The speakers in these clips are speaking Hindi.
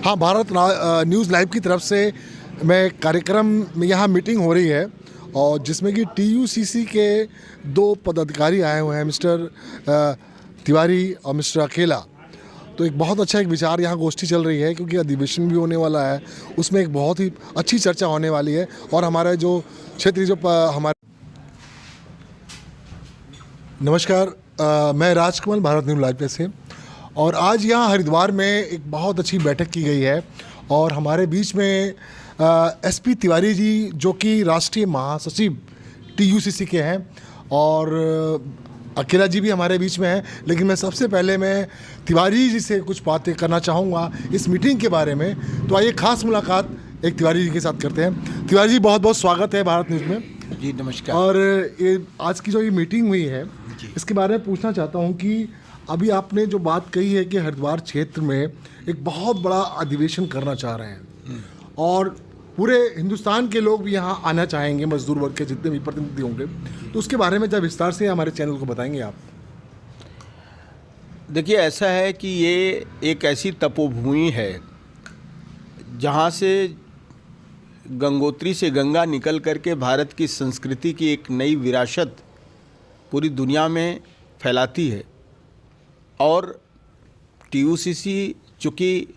हाँ, न्यूज़ लाइव की तरफ से मैं कार्यक्रम में यहाँ मीटिंग हो रही है और जिसमें कि टीयूसीसी के 2 पदाधिकारी आए हुए हैं, मिस्टर तिवारी और मिस्टर अकेला। तो एक बहुत अच्छा एक विचार यहाँ गोष्ठी चल रही है क्योंकि अधिवेशन भी होने वाला है, उसमें एक बहुत ही अच्छी चर्चा होने वाली है। और हमारे जो क्षेत्रीय नमस्कार, मैं राजकमल, भारत न्यूज़ लाइव से। और आज यहाँ हरिद्वार में एक बहुत अच्छी बैठक की गई है और हमारे बीच में एसपी तिवारी जी जो कि राष्ट्रीय महासचिव टीयूसीसी के हैं और अकेला जी भी हमारे बीच में हैं। लेकिन मैं सबसे पहले तिवारी जी से कुछ बातें करना चाहूँगा इस मीटिंग के बारे में। तो आइए खास मुलाकात एक तिवारी जी के साथ करते हैं। तिवारी जी, बहुत बहुत स्वागत है भारत न्यूज़ में। जी नमस्कार। और ये आज की जो ये मीटिंग हुई है इसके बारे में पूछना चाहता हूँ कि अभी आपने जो बात कही है कि हरिद्वार क्षेत्र में एक बहुत बड़ा अधिवेशन करना चाह रहे हैं और पूरे हिंदुस्तान के लोग भी यहाँ आना चाहेंगे, मजदूर वर्ग के जितने भी प्रतिनिधि होंगे, तो उसके बारे में जब विस्तार से हमारे चैनल को बताएंगे आप। देखिए, ऐसा है कि ये एक ऐसी तपोभूमि है जहाँ से गंगोत्री से गंगा निकल करके भारत की संस्कृति की एक नई विरासत पूरी दुनिया में फैलाती है। और टीयूसीसी चूँकि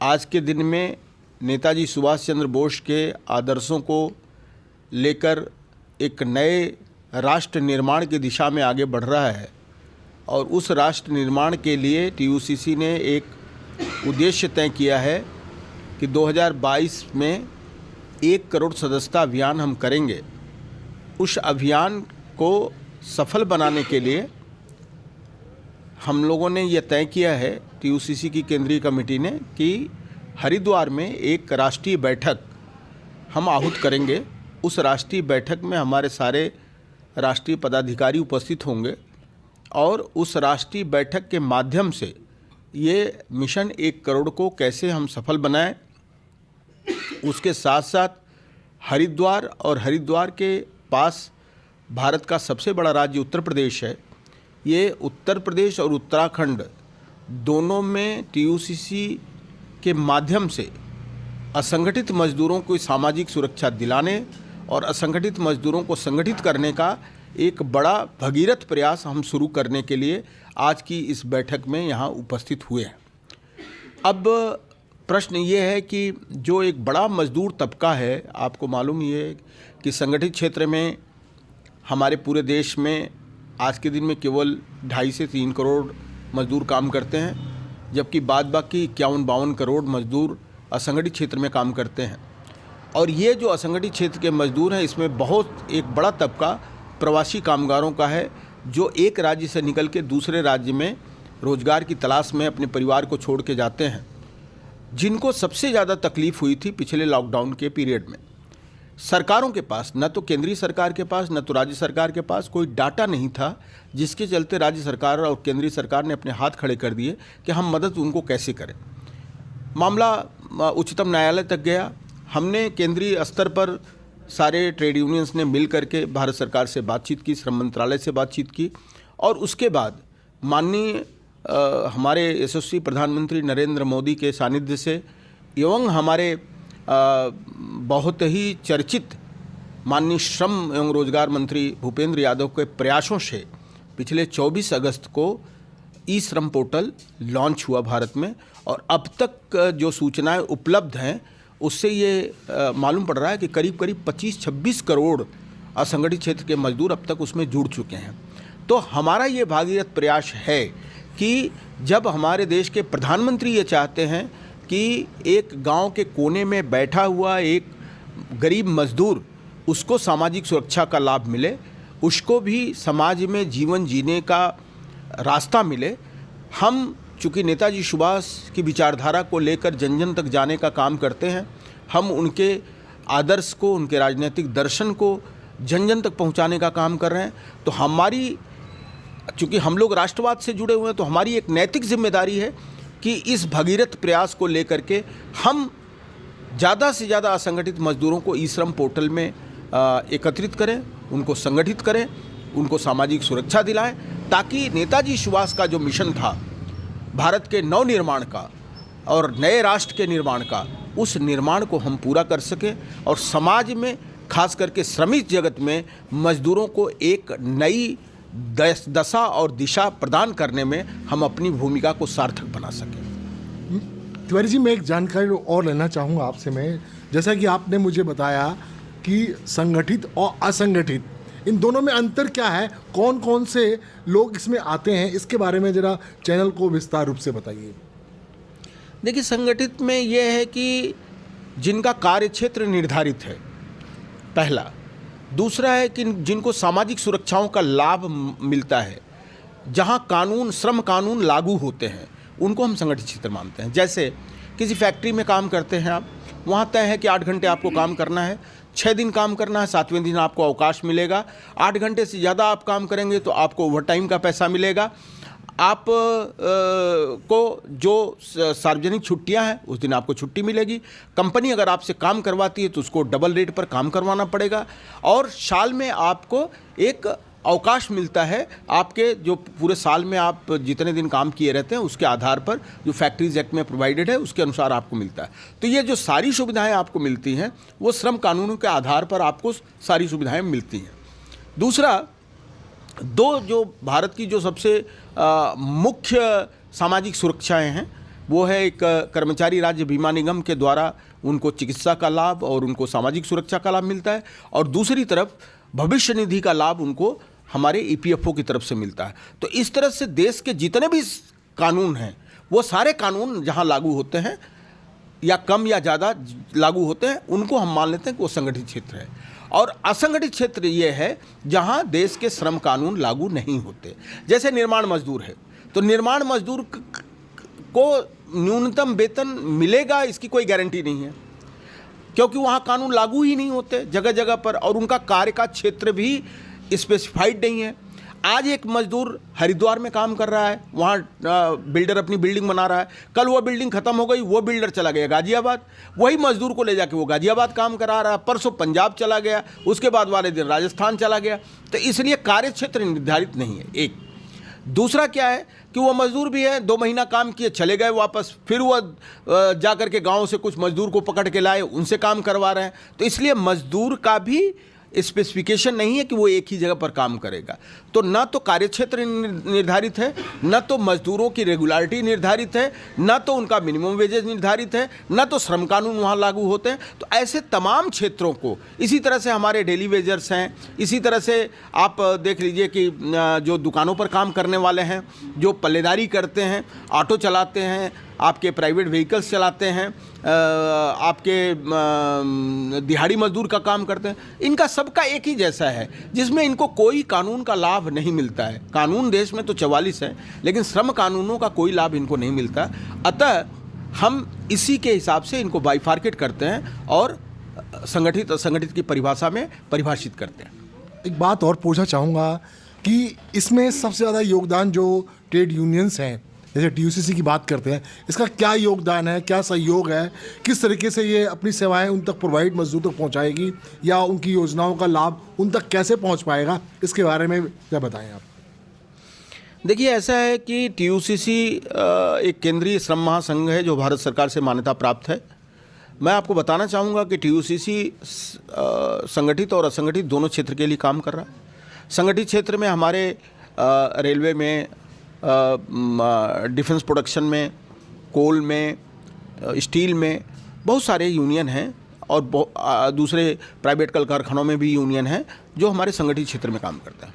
आज के दिन में नेताजी सुभाष चंद्र बोस के आदर्शों को लेकर एक नए राष्ट्र निर्माण की दिशा में आगे बढ़ रहा है और उस राष्ट्र निर्माण के लिए टीयूसीसी ने एक उद्देश्य तय किया है कि 2022 में 1 करोड़ सदस्यता अभियान हम करेंगे। उस अभियान को सफल बनाने के लिए हम लोगों ने यह तय किया है, टीयूसीसी की केंद्रीय कमेटी ने, कि हरिद्वार में एक राष्ट्रीय बैठक हम आहूत करेंगे। उस राष्ट्रीय बैठक में हमारे सारे राष्ट्रीय पदाधिकारी उपस्थित होंगे और उस राष्ट्रीय बैठक के माध्यम से ये मिशन 1 करोड़ को कैसे हम सफल बनाएं, उसके साथ साथ हरिद्वार और हरिद्वार के पास भारत का सबसे बड़ा राज्य उत्तर प्रदेश है। ये उत्तर प्रदेश और उत्तराखंड दोनों में टीयूसीसी के माध्यम से असंगठित मजदूरों को सामाजिक सुरक्षा दिलाने और असंगठित मजदूरों को संगठित करने का एक बड़ा भगीरथ प्रयास हम शुरू करने के लिए आज की इस बैठक में यहाँ उपस्थित हुए हैं। अब प्रश्न ये है कि जो एक बड़ा मजदूर तबका है, आपको मालूम ही है कि संगठित क्षेत्र में हमारे पूरे देश में आज के दिन में केवल 2.5 से 3 करोड़ मजदूर काम करते हैं, जबकि बाद बाकी 51-52 करोड़ मजदूर असंगठित क्षेत्र में काम करते हैं। और ये जो असंगठित क्षेत्र के मजदूर हैं, इसमें बहुत एक बड़ा तबका प्रवासी कामगारों का है जो एक राज्य से निकल के दूसरे राज्य में रोजगार की तलाश में अपने परिवार को छोड़ के जाते हैं, जिनको सबसे ज़्यादा तकलीफ़ हुई थी पिछले लॉकडाउन के पीरियड में। सरकारों के पास, न तो केंद्रीय सरकार के पास न तो राज्य सरकार के पास कोई डाटा नहीं था, जिसके चलते राज्य सरकार और केंद्रीय सरकार ने अपने हाथ खड़े कर दिए कि हम मदद उनको कैसे करें। मामला उच्चतम न्यायालय तक गया। हमने केंद्रीय स्तर पर सारे ट्रेड यूनियंस ने मिल करके भारत सरकार से बातचीत की, श्रम मंत्रालय से बातचीत की और उसके बाद माननीय हमारे यशस्वी प्रधानमंत्री नरेंद्र मोदी के सानिध्य से एवं हमारे बहुत ही चर्चित माननीय श्रम एवं रोजगार मंत्री भूपेंद्र यादव के प्रयासों से पिछले 24 अगस्त को ई श्रम पोर्टल लॉन्च हुआ भारत में। और अब तक जो सूचनाएं उपलब्ध हैं उससे ये मालूम पड़ रहा है कि करीब करीब 25-26 करोड़ असंगठित क्षेत्र के मजदूर अब तक उसमें जुड़ चुके हैं। तो हमारा ये भागीरथ प्रयास है कि जब हमारे देश के प्रधानमंत्री ये चाहते हैं कि एक गांव के कोने में बैठा हुआ एक गरीब मजदूर, उसको सामाजिक सुरक्षा का लाभ मिले, उसको भी समाज में जीवन जीने का रास्ता मिले। हम चूँकि नेताजी सुभाष की विचारधारा को लेकर जन जन तक जाने का काम करते हैं, हम उनके आदर्श को, उनके राजनीतिक दर्शन को जन जन तक पहुंचाने का काम कर रहे हैं। तो हमारी, चूँकि हम लोग राष्ट्रवाद से जुड़े हुए हैं, तो हमारी एक नैतिक जिम्मेदारी है कि इस भगीरथ प्रयास को लेकर के हम ज़्यादा से ज़्यादा असंगठित मजदूरों को ई श्रम पोर्टल में एकत्रित करें, उनको संगठित करें, उनको सामाजिक सुरक्षा दिलाएं, ताकि नेताजी सुभाष का जो मिशन था भारत के नवनिर्माण का, और नए राष्ट्र के निर्माण का, उस निर्माण को हम पूरा कर सकें और समाज में खास करके श्रमिक जगत में मजदूरों को एक नई दशा और दिशा प्रदान करने में हम अपनी भूमिका को सार्थक बना सकें। तिवारी जी, मैं एक जानकारी और लेना चाहूँगा आपसे। मैं, जैसा कि आपने मुझे बताया कि संगठित और असंगठित, इन दोनों में अंतर क्या है, कौन कौन से लोग इसमें आते हैं, इसके बारे में ज़रा चैनल को विस्तार रूप से बताइए। देखिए, संगठित में यह है कि जिनका कार्य क्षेत्र निर्धारित है, पहला। दूसरा है कि जिनको सामाजिक सुरक्षाओं का लाभ मिलता है, जहां कानून, श्रम कानून लागू होते हैं, उनको हम संगठित क्षेत्र मानते हैं। जैसे किसी फैक्ट्री में काम करते हैं आप, वहाँ तय है कि 8 घंटे आपको काम करना है, 6 दिन काम करना है, 7वें दिन आपको अवकाश मिलेगा। 8 घंटे से ज़्यादा आप काम करेंगे तो आपको ओवर टाइम का पैसा मिलेगा। आप को जो सार्वजनिक छुट्टियां हैं उस दिन आपको छुट्टी मिलेगी। कंपनी अगर आपसे काम करवाती है तो उसको डबल रेट पर काम करवाना पड़ेगा और साल में आपको एक अवकाश मिलता है। आपके जो पूरे साल में आप जितने दिन काम किए रहते हैं उसके आधार पर, जो फैक्ट्रीज एक्ट में प्रोवाइडेड है उसके अनुसार आपको मिलता है। तो ये जो सारी सुविधाएं आपको मिलती हैं वो श्रम कानूनों के आधार पर आपको सारी सुविधाएं मिलती हैं। दूसरा, दो जो भारत की जो सबसे मुख्य सामाजिक सुरक्षाएं हैं वो है एक कर्मचारी राज्य बीमा निगम के द्वारा उनको चिकित्सा का लाभ और उनको सामाजिक सुरक्षा का लाभ मिलता है, और दूसरी तरफ भविष्य निधि का लाभ उनको हमारे EPFO की तरफ से मिलता है। तो इस तरह से देश के जितने भी कानून हैं वो सारे कानून जहां लागू होते हैं या कम या ज़्यादा लागू होते हैं, उनको हम मान लेते हैं कि वो संगठित क्षेत्र है। और असंगठित क्षेत्र ये है जहां देश के श्रम कानून लागू नहीं होते। जैसे निर्माण मजदूर है, तो निर्माण मजदूर को न्यूनतम वेतन मिलेगा इसकी कोई गारंटी नहीं है, क्योंकि वहाँ कानून लागू ही नहीं होते जगह जगह पर, और उनका कार्य का क्षेत्र भी स्पेसिफाइड नहीं है। आज एक मजदूर हरिद्वार में काम कर रहा है, वहाँ बिल्डर अपनी बिल्डिंग बना रहा है, कल वो बिल्डिंग खत्म हो गई, वो बिल्डर चला गया गाजियाबाद, वही मजदूर को ले जाके वो गाजियाबाद काम करा रहा है, परसों पंजाब चला गया, उसके बाद वाले दिन राजस्थान चला गया। तो इसलिए कार्य क्षेत्र निर्धारित नहीं है, एक। दूसरा क्या है कि वो मजदूर भी है, 2 महीना काम किए चले गए वापस, फिर वो जा कर के गाँव से कुछ मजदूर को पकड़ के लाए, उनसे काम करवा रहे हैं। तो इसलिए मजदूर का भी स्पेसिफिकेशन नहीं है कि वो एक ही जगह पर काम करेगा। तो ना तो कार्यक्षेत्र निर्धारित है, ना तो मजदूरों की रेगुलरिटी निर्धारित है, ना तो उनका मिनिमम वेजेस निर्धारित है, ना तो श्रम कानून वहाँ लागू होते हैं। तो ऐसे तमाम क्षेत्रों को, इसी तरह से हमारे डेली वेजर्स हैं, इसी तरह से आप देख लीजिए कि जो दुकानों पर काम करने वाले हैं, जो पल्लेदारी करते हैं, ऑटो चलाते हैं, आपके प्राइवेट व्हीकल्स चलाते हैं, आपके दिहाड़ी मजदूर का काम करते हैं, इनका सबका एक ही जैसा है, जिसमें इनको कोई कानून का लाभ नहीं मिलता है। कानून देश में तो 44 है, लेकिन श्रम कानूनों का कोई लाभ इनको नहीं मिलता। अतः हम इसी के हिसाब से इनको बाइफार्केट करते हैं और संगठित असंगठित की परिभाषा में परिभाषित करते हैं। एक बात और पूछना चाहूँगा कि इसमें सबसे ज़्यादा योगदान जो ट्रेड यूनियंस हैं, जैसे TUCC की बात करते हैं, इसका क्या योगदान है, क्या सहयोग है, किस तरीके से ये अपनी सेवाएं उन तक प्रोवाइड मजदूर तक पहुंचाएगी, या उनकी योजनाओं का लाभ उन तक कैसे पहुंच पाएगा, इसके बारे में क्या बताएं आप। देखिए, ऐसा है कि TUCC एक केंद्रीय श्रम महासंघ है जो भारत सरकार से मान्यता प्राप्त है। मैं आपको बताना चाहूँगा कि TUCC संगठित और असंगठित दोनों क्षेत्र के लिए काम कर रहा है। संगठित क्षेत्र में हमारे रेलवे में, डिफेंस प्रोडक्शन में, कोल में, स्टील में बहुत सारे यूनियन हैं, और दूसरे प्राइवेट कल कारखानों में भी यूनियन हैं जो हमारे संगठित क्षेत्र में काम करता है।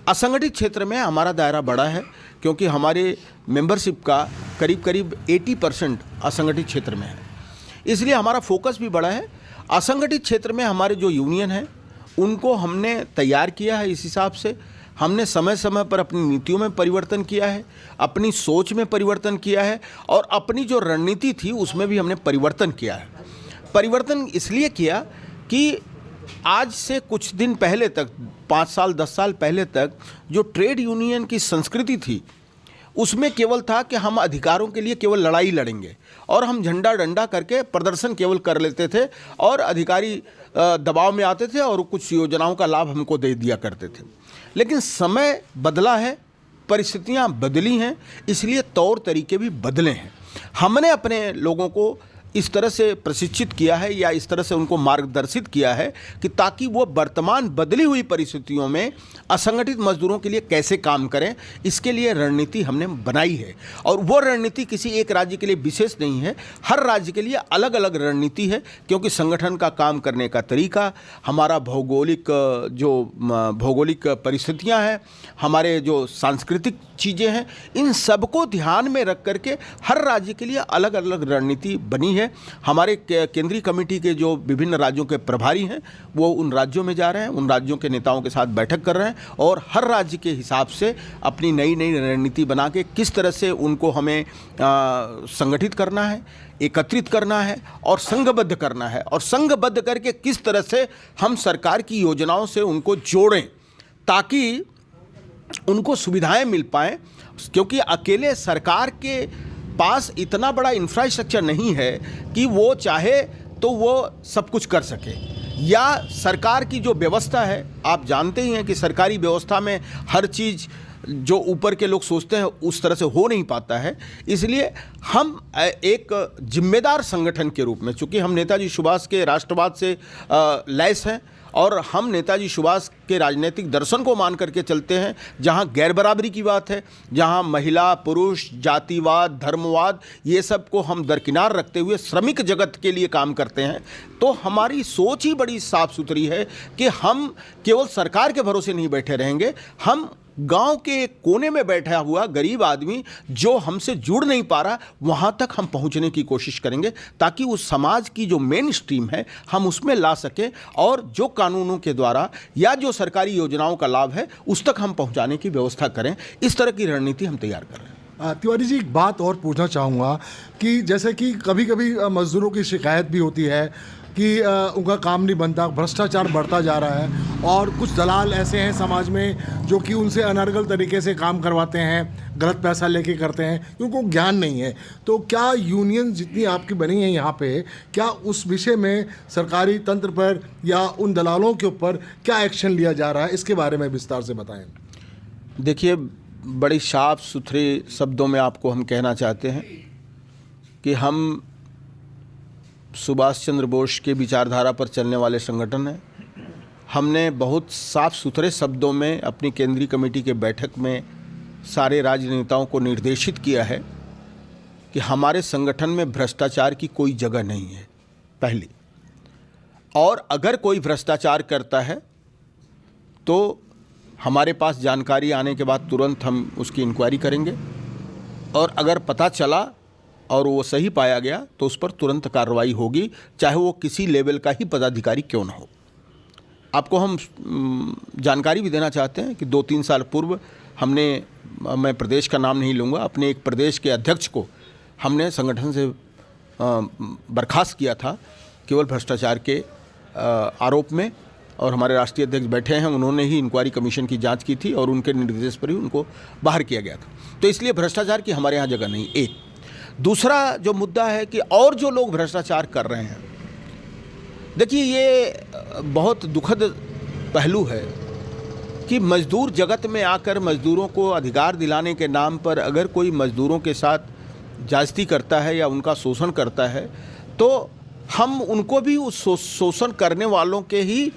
असंगठित क्षेत्र में हमारा दायरा बड़ा है, क्योंकि हमारे मेंबरशिप का करीब करीब 80% असंगठित क्षेत्र में है, इसलिए हमारा फोकस भी बड़ा है। असंगठित क्षेत्र में हमारे जो यूनियन हैं उनको हमने तैयार किया है, इस हिसाब से हमने समय समय पर अपनी नीतियों में परिवर्तन किया है, अपनी सोच में परिवर्तन किया है, और अपनी जो रणनीति थी उसमें भी हमने परिवर्तन किया है। परिवर्तन इसलिए किया कि आज से कुछ दिन पहले तक, 5 साल 10 साल पहले तक जो ट्रेड यूनियन की संस्कृति थी उसमें केवल था कि हम अधिकारों के लिए केवल लड़ाई लड़ेंगे, और हम झंडा डंडा करके प्रदर्शन केवल कर लेते थे, और अधिकारी दबाव में आते थे और कुछ योजनाओं का लाभ हमको दे दिया करते थे। लेकिन समय बदला है, परिस्थितियां बदली हैं, इसलिए तौर तरीके भी बदले हैं। हमने अपने लोगों को इस तरह से प्रशिक्षित किया है या इस तरह से उनको मार्गदर्शित किया है कि ताकि वो वर्तमान बदली हुई परिस्थितियों में असंगठित मजदूरों के लिए कैसे काम करें, इसके लिए रणनीति हमने बनाई है। और वो रणनीति किसी एक राज्य के लिए विशेष नहीं है, हर राज्य के लिए अलग अलग रणनीति है, क्योंकि संगठन का काम करने का तरीका, हमारा भौगोलिक परिस्थितियां हैं, हमारे जो सांस्कृतिक चीज़ें हैं, इन सबको ध्यान में रख करके हर राज्य के लिए अलग अलग रणनीति बनी है। हमारे केंद्रीय कमेटी के जो विभिन्न राज्यों के प्रभारी हैं वो उन राज्यों में जा रहे हैं, उन राज्यों के नेताओं के साथ बैठक कर रहे हैं और हर राज्य के हिसाब से अपनी नई नई रणनीति बना के किस तरह से उनको हमें संगठित करना है, एकत्रित करना है और संघबद्ध करना है, और संघबद्ध करके किस तरह से हम सरकार की योजनाओं से उनको जोड़ें ताकि उनको सुविधाएं मिल पाएँ। क्योंकि अकेले सरकार के पास इतना बड़ा इंफ्रास्ट्रक्चर नहीं है कि वो चाहे तो वो सब कुछ कर सके, या सरकार की जो व्यवस्था है, आप जानते ही हैं कि सरकारी व्यवस्था में हर चीज़ जो ऊपर के लोग सोचते हैं उस तरह से हो नहीं पाता है। इसलिए हम एक जिम्मेदार संगठन के रूप में, चूँकि हम नेताजी सुभाष के राष्ट्रवाद से लैस हैं और हम नेताजी सुभाष के राजनीतिक दर्शन को मान करके चलते हैं, जहां गैर बराबरी की बात है, जहां महिला पुरुष, जातिवाद, धर्मवाद, ये सब को हम दरकिनार रखते हुए श्रमिक जगत के लिए काम करते हैं। तो हमारी सोच ही बड़ी साफ सुथरी है कि हम केवल सरकार के भरोसे नहीं बैठे रहेंगे, हम गांव के कोने में बैठा हुआ गरीब आदमी जो हमसे जुड़ नहीं पा रहा, वहां तक हम पहुंचने की कोशिश करेंगे ताकि उस समाज की जो मेन स्ट्रीम है हम उसमें ला सकें और जो कानूनों के द्वारा या जो सरकारी योजनाओं का लाभ है उस तक हम पहुंचाने की व्यवस्था करें। इस तरह की रणनीति हम तैयार कर रहे हैं। तिवारी जी, एक बात और पूछना चाहूँगा कि जैसे कि कभी कभी मजदूरों की शिकायत भी होती है कि उनका काम नहीं बनता, भ्रष्टाचार बढ़ता जा रहा है और कुछ दलाल ऐसे हैं समाज में जो कि उनसे अनर्गल तरीके से काम करवाते हैं, गलत पैसा लेके करते हैं, क्योंकि उनको ज्ञान नहीं है। तो क्या यूनियन जितनी आपकी बनी है यहाँ पे, क्या उस विषय में सरकारी तंत्र पर या उन दलालों के ऊपर क्या एक्शन लिया जा रहा है, इसके बारे में विस्तार से बताएं। देखिए, बड़ी साफ सुथरे शब्दों में आपको हम कहना चाहते हैं कि हम सुभाष चंद्र बोस के विचारधारा पर चलने वाले संगठन हैं। हमने बहुत साफ सुथरे शब्दों में अपनी केंद्रीय कमेटी के बैठक में सारे राजनेताओं को निर्देशित किया है कि हमारे संगठन में भ्रष्टाचार की कोई जगह नहीं है, पहली। और अगर कोई भ्रष्टाचार करता है तो हमारे पास जानकारी आने के बाद तुरंत हम उसकी इंक्वायरी करेंगे, और अगर पता चला और वो सही पाया गया तो उस पर तुरंत कार्रवाई होगी, चाहे वो किसी लेवल का ही पदाधिकारी क्यों ना हो। आपको हम जानकारी भी देना चाहते हैं कि 2-3 साल पूर्व हमने, मैं प्रदेश का नाम नहीं लूँगा, अपने एक प्रदेश के अध्यक्ष को हमने संगठन से बर्खास्त किया था केवल भ्रष्टाचार के आरोप में, और हमारे राष्ट्रीय अध्यक्ष बैठे हैं, उन्होंने ही इंक्वायरी कमीशन की जांच की थी और उनके निर्देश पर ही उनको बाहर किया गया था। तो इसलिए भ्रष्टाचार की हमारे यहाँ जगह नहीं। एक दूसरा जो मुद्दा है कि और जो लोग भ्रष्टाचार कर रहे हैं, देखिए ये बहुत दुखद पहलू है कि मजदूर जगत में आकर मजदूरों को अधिकार दिलाने के नाम पर अगर कोई मजदूरों के साथ ज्यादती करता है या उनका शोषण करता है तो हम उनको भी उस शोषण करने वालों के ही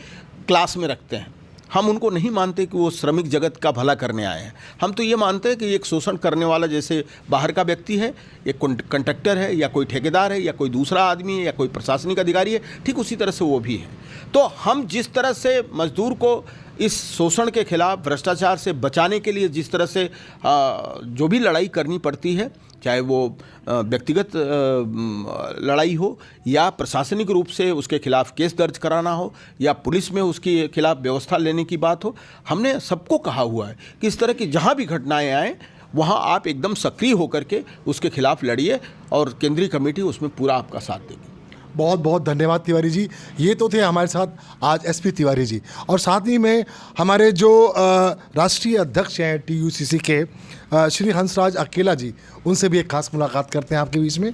क्लास में रखते हैं। हम उनको नहीं मानते कि वो श्रमिक जगत का भला करने आए हैं। हम तो ये मानते हैं कि एक शोषण करने वाला जैसे बाहर का व्यक्ति है, एक कंडक्टर है या कोई ठेकेदार है या कोई दूसरा आदमी है या कोई प्रशासनिक अधिकारी है, ठीक उसी तरह से वो भी है। तो हम जिस तरह से मजदूर को इस शोषण के खिलाफ, भ्रष्टाचार से बचाने के लिए जिस तरह से जो भी लड़ाई करनी पड़ती है, चाहे वो व्यक्तिगत लड़ाई हो या प्रशासनिक रूप से उसके खिलाफ केस दर्ज कराना हो या पुलिस में उसके खिलाफ व्यवस्था लेने की बात हो, हमने सबको कहा हुआ है कि इस तरह की जहाँ भी घटनाएं आएँ वहाँ आप एकदम सक्रिय होकर के उसके खिलाफ लड़िए और केंद्रीय कमेटी उसमें पूरा आपका साथ देगी। बहुत बहुत धन्यवाद तिवारी जी। ये तो थे हमारे साथ आज एसपी तिवारी जी, और साथ ही में हमारे जो राष्ट्रीय अध्यक्ष हैं TUCC के श्री हंसराज अकेला जी, उनसे भी एक खास मुलाकात करते हैं आपके बीच में।